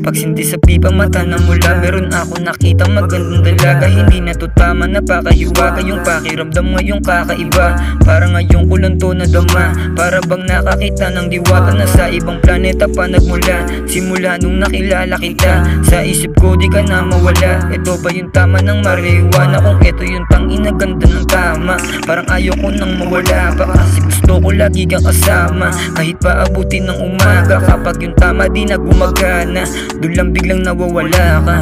Pagsindi sa pipa mata na mula, meron ako nakita magandang dalaga. Hindi na to tama, napakayuwaga yung pakiramdam ngayong kakaiba. Para ngayon ko lang to nadama, para bang nakakita ng diwata na sa ibang planeta pa nagmula. Simula nung nakilala kita, sa isip ko di ka na mawala. Ito ba yung tama ng marijuana? Kung ito yung tangina ganda ng tama, parang ayaw ko nang mawala pa, kasi gusto ko lagi kang kasama. Kahit pa abutin ng umaga, kapag yung tama di na gumagana, doon lang biglang nawawala ka.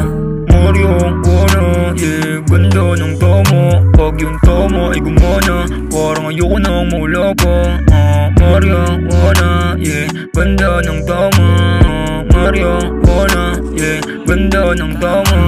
Maryong una, yeah, ganda ng tomo. Pag yung tomo ay gumana, parang ayoko nang mawala pa. Maryong una, yeah, ganda ng tomo. Maryong una, yeah, ganda ng tomo.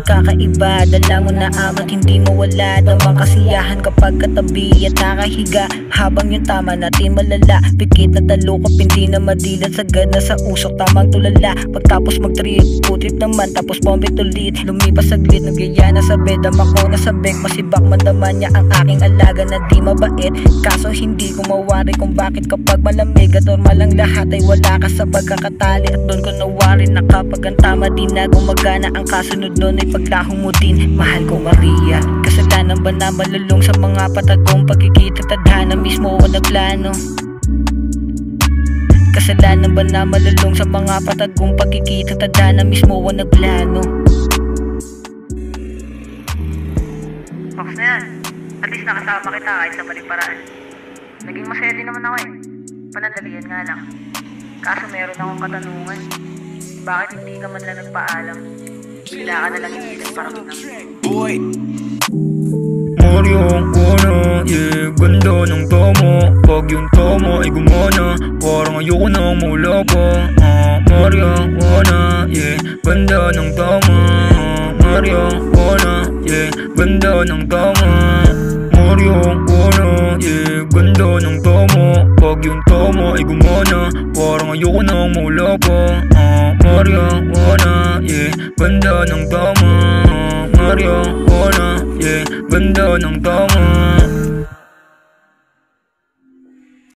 Kakaiba, dala mo na amat, hindi mawala. Damang kasiyahan kapag katabi at nakahiga, habang yung tama natin malala. Pikit na talukap, hindi na madilat, sagad na sa usok, tamang tulala. Pagtapos mag-trip, putrip naman, tapos bombit ulit. Lumipas saglit, nagyaya na sa bed, dama ko na sa beg. Masibak mandaman niya ang aking alaga na di mabait, kaso hindi ko mawari kung bakit kapag malamig at normal lang lahat ay wala ka sa pagkakatali. At doon ko nawari na kapag ang tama di na gumagana, ang kasunod nun ay paglaho mo din, mahal ko Maria. Kasalanan ba na malulong sa mga patagong pagkikita, tadhana mismo o nagplano? Kasalanan ba na malulong sa mga patagong pagkikita, tadhana mismo o nagplano? Box na yan, at least nakasama kita kahit sa maling paraan. Naging masaya din naman ako eh, panandalian nga lang. Kaso meron akong katanungan, bakit hindi ka man lang nagpaalam? Bigla ka nalang inilang para boy. Maryong una, yeah, ganda ng tomo. Pag yung tomo ay gumana, parang ayoko nang mawala pa. Maryong una, yeah, ganda ng tomo. Maryong una, yeah, ganda ng tomo. Maryong una, yeah, ganda ng tomo. Pag yung tomo ay gumana, parang ayoko nang mawala pa. Maryong una, yeah, ganda ng tomo. Maryong una, yeah, ganda ng tomo.